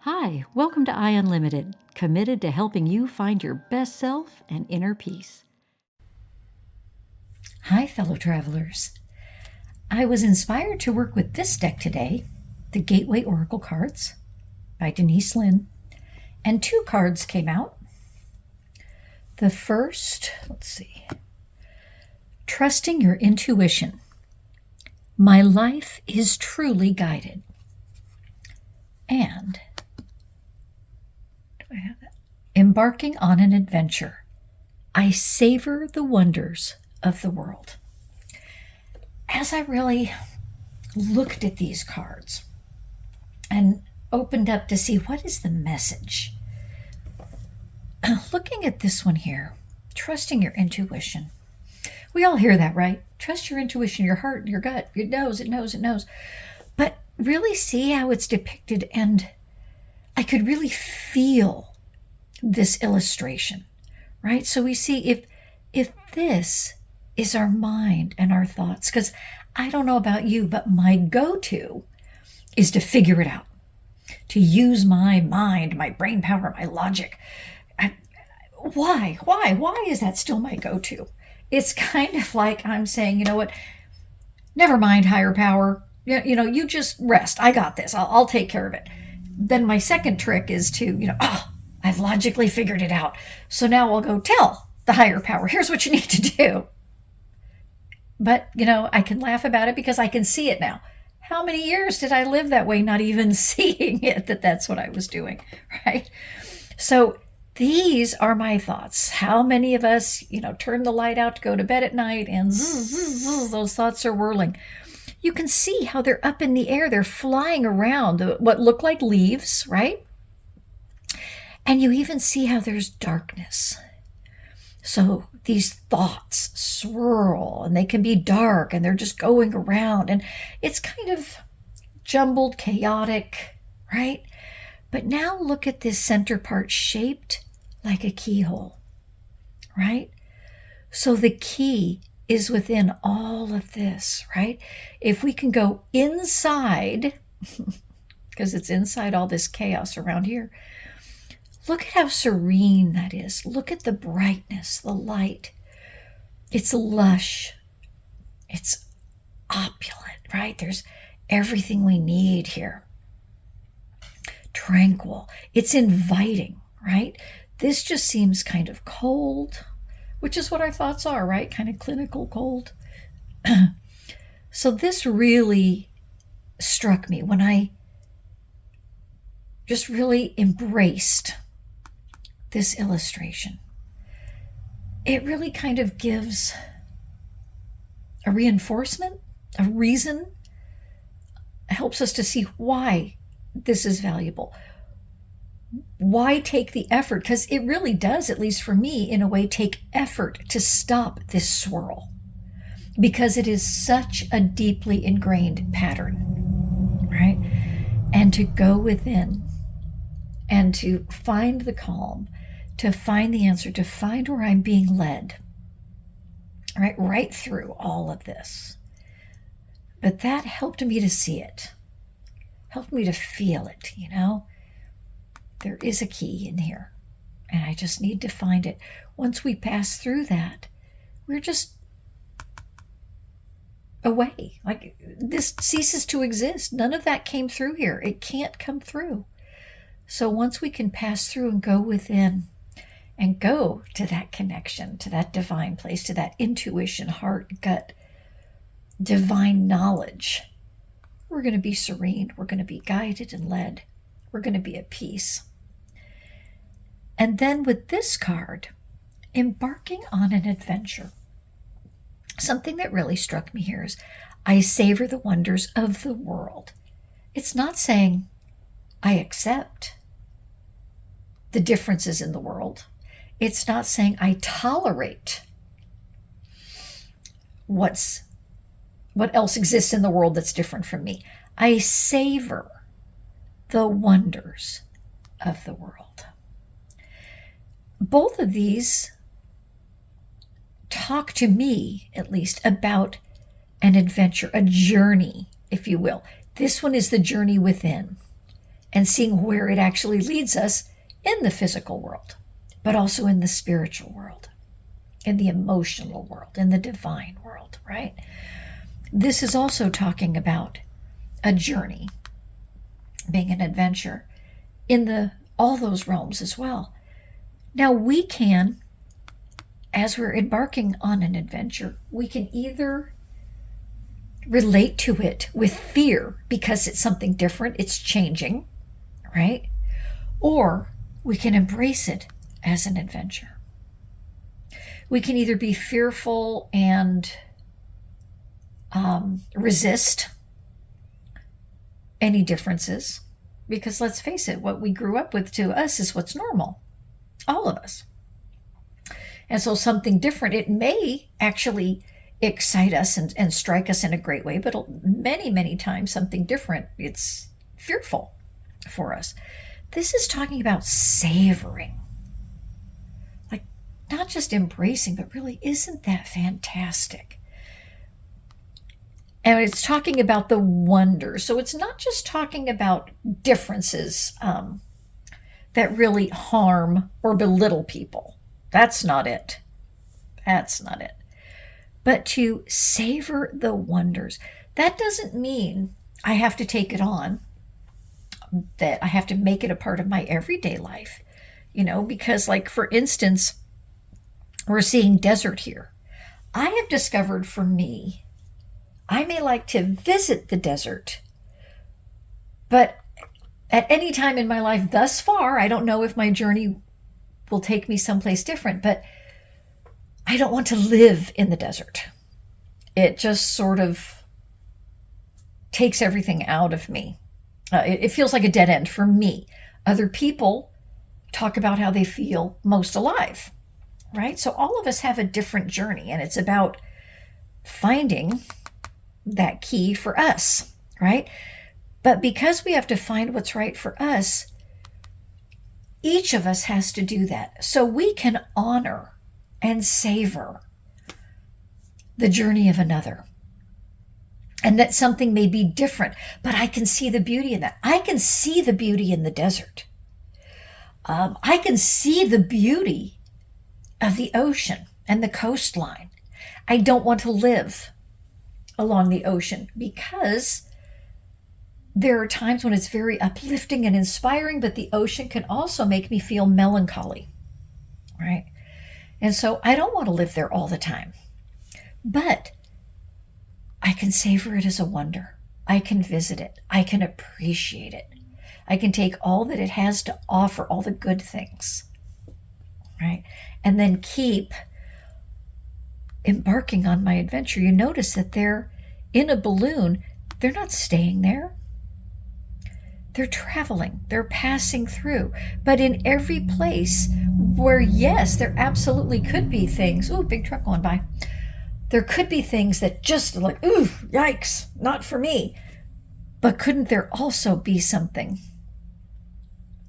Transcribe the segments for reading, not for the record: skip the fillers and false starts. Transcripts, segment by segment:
Hi, welcome to I Unlimited, committed to helping you find your best self and inner peace. Hi, fellow travelers. I was inspired to work with this deck today, the Gateway Oracle cards by Denise Linn, and two cards came out. The first, Trusting Your Intuition. My life is truly guided. And Embarking on an adventure. I savor the wonders of the world. As I really looked at these cards and opened up to see what is the message, looking at this one here, trusting your intuition. We all hear that, right? Trust your intuition, your heart, your gut. It knows, it knows, it knows. But really see how it's depicted, and I could really feel this illustration, right? So we see if this is our mind and our thoughts, because I don't know about you, but my go-to is to figure it out, to use my mind, my brain power, my logic. Why is that still my go-to? It's kind of like I'm saying, you know what, never mind, higher power, you just rest. I got this. I'll take care of it. Then my second trick is to, I've logically figured it out. So now I'll go tell the higher power, here's what you need to do. But, I can laugh about it because I can see it now. How many years did I live that way, not even seeing it, that's what I was doing, right? So these are my thoughts. How many of us, turn the light out to go to bed at night and those thoughts are whirling. You can see how they're up in the air. They're flying around, what look like leaves, right? And you even see how there's darkness. So these thoughts swirl and they can be dark and they're just going around and it's kind of jumbled, chaotic, right? But now look at this center part shaped like a keyhole, right? So the key is within all of this, right? If we can go inside, because it's inside all this chaos around here, look at how serene that is. Look at the brightness, the light. It's lush. It's opulent, right? There's everything we need here. Tranquil. It's inviting, right? This just seems kind of cold, which is what our thoughts are, right? Kind of clinical cold. So this really struck me when I just really embraced this illustration. It really kind of gives a reinforcement, a reason, helps us to see why this is valuable. Why take the effort? Because it really does, at least for me, in a way, take effort to stop this swirl. Because it is such a deeply ingrained pattern, right? And to go within and to find the calm, to find the answer, to find where I'm being led, right through all of this. But that helped me to see it, helped me to feel it, There is a key in here, and I just need to find it. Once we pass through that, we're just away. Like this ceases to exist. None of that came through here. It can't come through. So once we can pass through and go within and go to that connection, to that divine place, to that intuition, heart, gut, divine knowledge, we're going to be serene. We're going to be guided and led. We're going to be at peace. And then with this card, embarking on an adventure. Something that really struck me here is I savor the wonders of the world. It's not saying I accept the differences in the world. It's not saying I tolerate what else exists in the world that's different from me. I savor the wonders of the world. Both of these talk to me, at least, about an adventure, a journey, if you will. This one is the journey within. and seeing where it actually leads us in the physical world, but also in the spiritual world, in the emotional world, in the divine world, right? This is also talking about a journey, being an adventure in all those realms as well. Now we can, as we're embarking on an adventure, we can either relate to it with fear because it's something different, it's changing, right? Or we can embrace it as an adventure. We can either be fearful and resist any differences, because let's face it, what we grew up with to us is what's normal, all of us. And so something different, it may actually excite us and strike us in a great way, but many, many times something different, it's fearful for us. This is talking about savoring, like not just embracing, but really, isn't that fantastic? And it's talking about the wonders. So it's not just talking about differences that really harm or belittle people. That's not it. That's not it. But to savor the wonders. That doesn't mean I have to take it on, that I have to make it a part of my everyday life, because, like, for instance, we're seeing desert here. I have discovered for me, I may like to visit the desert, but at any time in my life thus far, I don't know if my journey will take me someplace different, but I don't want to live in the desert. It just sort of takes everything out of me. It feels like a dead end for me. Other people talk about how they feel most alive, right? So all of us have a different journey, and it's about finding that key for us, right? But because we have to find what's right for us, each of us has to do that so we can honor and savor the journey of another. And that something may be different, but I can see the beauty in that. I can see the beauty in the desert. I can see the beauty of the ocean and the coastline. I don't want to live along the ocean because there are times when it's very uplifting and inspiring, but the ocean can also make me feel melancholy, right? And so I don't want to live there all the time, but I can savor it as a wonder. I can visit it. I can appreciate it. I can take all that it has to offer, all the good things, right? And then keep embarking on my adventure. You notice that they're in a balloon. They're not staying there. They're traveling. They're passing through. But in every place where, yes, there absolutely could be things. Ooh, big truck going by. There could be things that just like, ooh, yikes, not for me. But couldn't there also be something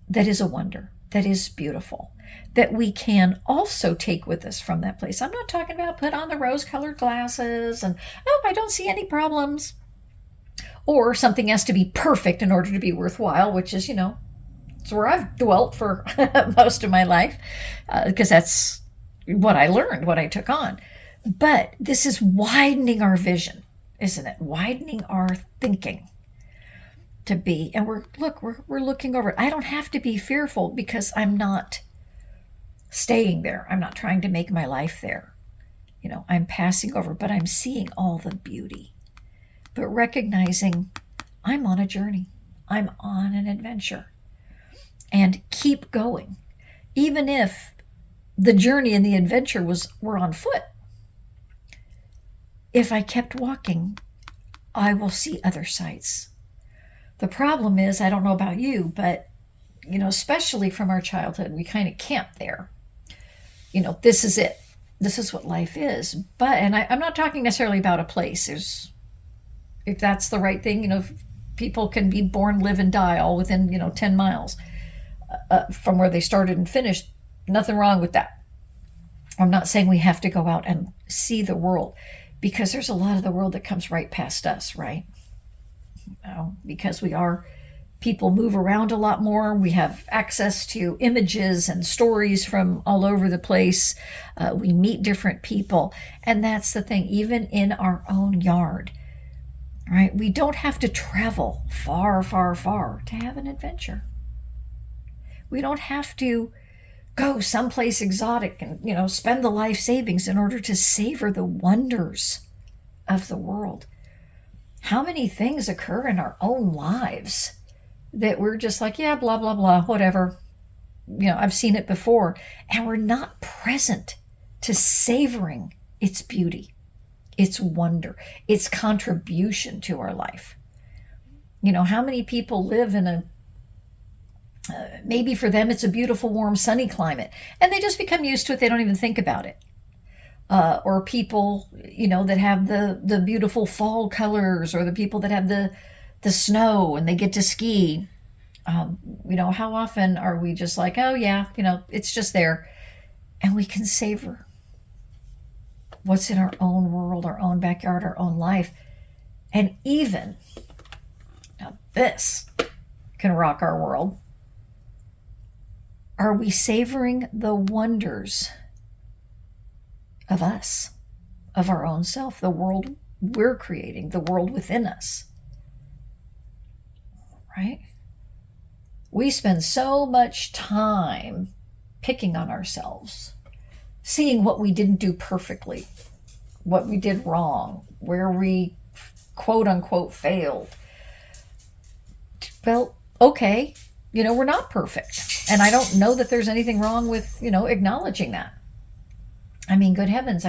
that is a wonder, that is beautiful, that we can also take with us from that place? I'm not talking about put on the rose-colored glasses and, oh, I don't see any problems. Or something has to be perfect in order to be worthwhile, which is, it's where I've dwelt for most of my life, because that's what I learned, what I took on. But this is widening our vision, isn't it? Widening our thinking to be, and we're looking over it. I don't have to be fearful because I'm not staying there. I'm not trying to make my life there. I'm passing over, but I'm seeing all the beauty. But recognizing I'm on a journey, I'm on an adventure, and keep going. Even if the journey and the adventure were on foot, if I kept walking, I will see other sights. The problem is, I don't know about you, but, especially from our childhood, we kind of camp there. This is it. This is what life is. But, and I'm not talking necessarily about a place. If that's the right thing, people can be born, live, and die all within, 10 miles from where they started and finished. Nothing wrong with that. I'm not saying we have to go out and see the world, because there's a lot of the world that comes right past us, right? Because we are People move around a lot more. We have access to images and stories from all over the place. We meet different people. And that's the thing, even in our own yard, right? We don't have to travel far, far, far to have an adventure. We don't have to go someplace exotic and, spend the life savings in order to savor the wonders of the world. How many things occur in our own lives that we're just like, yeah, blah, blah, blah, whatever. I've seen it before. And we're not present to savoring its beauty, its wonder, its contribution to our life. How many people live in maybe for them it's a beautiful, warm, sunny climate, and they just become used to it. They don't even think about it. Or people, that have the beautiful fall colors, or the people that have the snow and they get to ski. How often are we just like, oh yeah, it's just there, and we can savor what's in our own world, our own backyard, our own life. And even now, this can rock our world. Are we savoring the wonders of us, of our own self, the world we're creating, the world within us? Right? We spend so much time picking on ourselves, seeing what we didn't do perfectly, what we did wrong, where we quote unquote failed. Well, okay, we're not perfect. And I don't know that there's anything wrong with, acknowledging that. I mean, good heavens,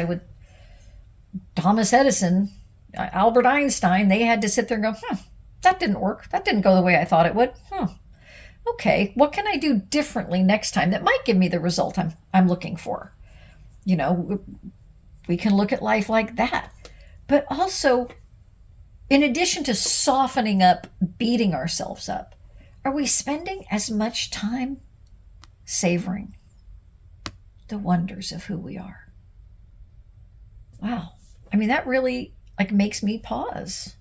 Thomas Edison, Albert Einstein, they had to sit there and go, that didn't work. That didn't go the way I thought it would. Okay, what can I do differently next time that might give me the result I'm looking for? We can look at life like that. But also, in addition to softening up, beating ourselves up, are we spending as much time savoring the wonders of who we are? Wow. I mean, that really makes me pause.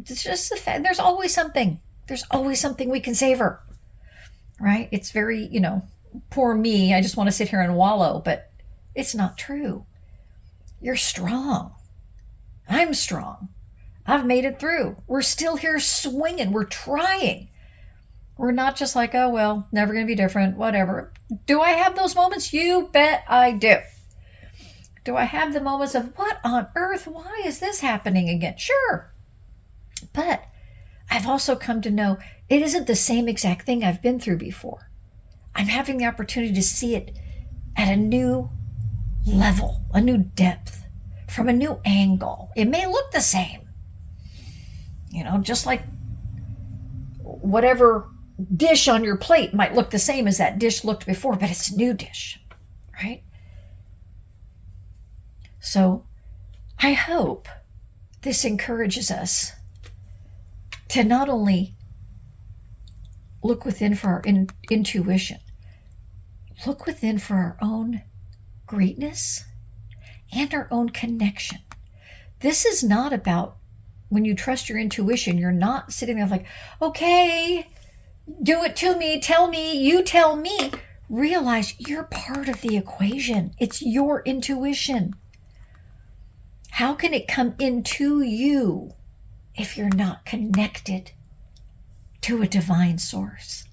It's just the fact there's always something. There's always something we can savor, right? It's very, poor me. I just want to sit here and wallow, but it's not true. You're strong. I'm strong. I've made it through. We're still here swinging. We're trying. We're not just like, oh, well, never going to be different, whatever. Do I have those moments? You bet I do. Do I have the moments of, what on earth? Why is this happening again? Sure. But I've also come to know it isn't the same exact thing I've been through before. I'm having the opportunity to see it at a new level, a new depth, from a new angle. It may look the same, just like whatever dish on your plate might look the same as that dish looked before, but it's a new dish, right? So I hope this encourages us to not only look within for our intuition, look within for our own greatness and our own connection. This is not about, when you trust your intuition, you're not sitting there like, okay, do it to me, tell me, you tell me. Realize you're part of the equation. It's your intuition. How can it come into you if you're not connected to a divine source?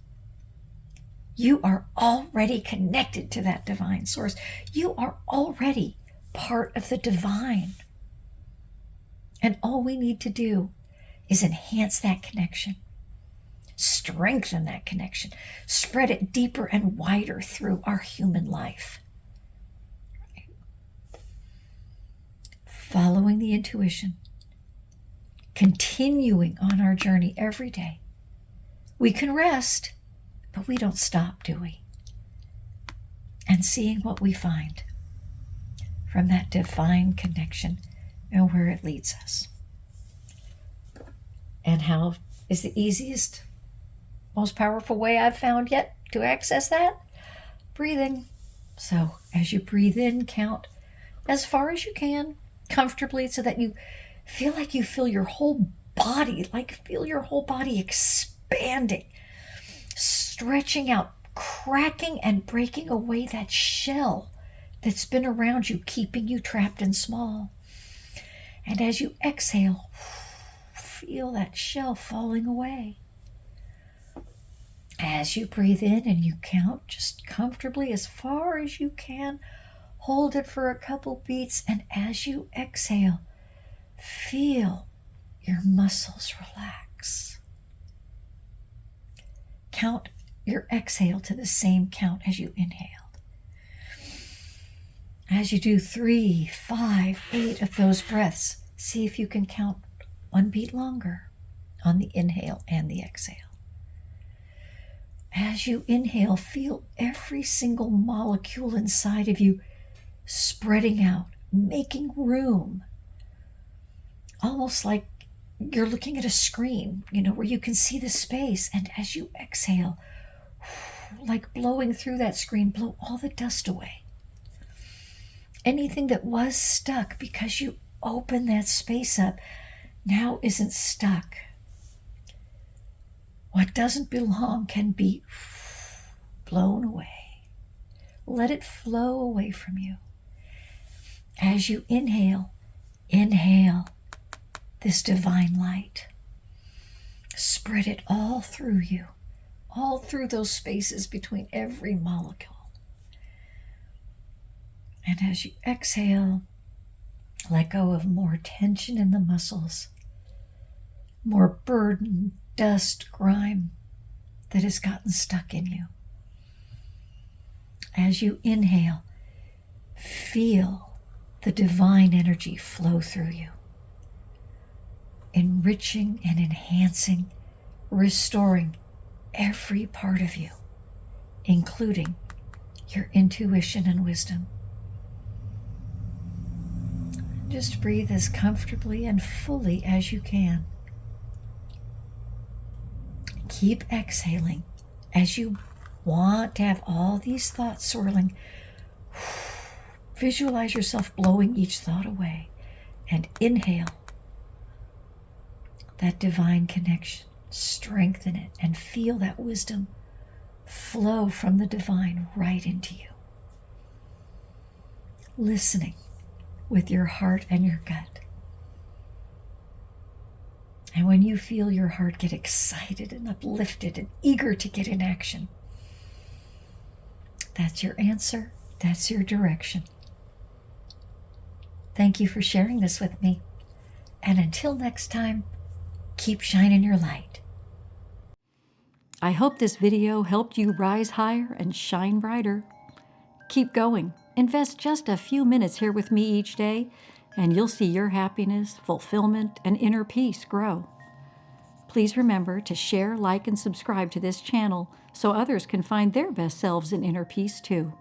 You are already connected to that divine source. You are already part of the divine. And all we need to do is enhance that connection, strengthen that connection, spread it deeper and wider through our human life. Following the intuition, continuing on our journey every day. We can rest, but we don't stop, do we? And seeing what we find from that divine connection and where it leads us. And how is the easiest, most powerful way I've found yet to access that? Breathing. So as you breathe in, count as far as you can, comfortably, so that you feel like you fill your whole body, like feel your whole body expanding, stretching out, cracking and breaking away that shell that's been around you, keeping you trapped and small. And as you exhale, feel that shell falling away. As you breathe in and you count just comfortably as far as you can, hold it for a couple beats, and as you exhale, feel your muscles relax. Count your exhale to the same count as you inhaled. As you do 3, 5, 8 of those breaths, see if you can count one beat longer on the inhale and the exhale. As you inhale, feel every single molecule inside of you spreading out, making room, almost like you're looking at a screen, where you can see the space. And as you exhale, like blowing through that screen, blow all the dust away. Anything that was stuck because you opened that space up now isn't stuck. What doesn't belong can be blown away. Let it flow away from you. As you inhale this divine light. Spread it all through you, all through those spaces between every molecule. And as you exhale, let go of more tension in the muscles, more burden, dust, grime that has gotten stuck in you. As you inhale, feel the divine energy flow through you, enriching and enhancing, restoring every part of you, including your intuition and wisdom. Just breathe as comfortably and fully as you can. Keep exhaling as you want to have all these thoughts swirling. Visualize yourself blowing each thought away, and inhale that divine connection. Strengthen it and feel that wisdom flow from the divine right into you. Listening with your heart and your gut. And when you feel your heart get excited and uplifted and eager to get in action, that's your answer, that's your direction. Thank you for sharing this with me. And until next time, keep shining your light. I hope this video helped you rise higher and shine brighter. Keep going. Invest just a few minutes here with me each day, and you'll see your happiness, fulfillment, and inner peace grow. Please remember to share, like, and subscribe to this channel so others can find their best selves in inner peace too.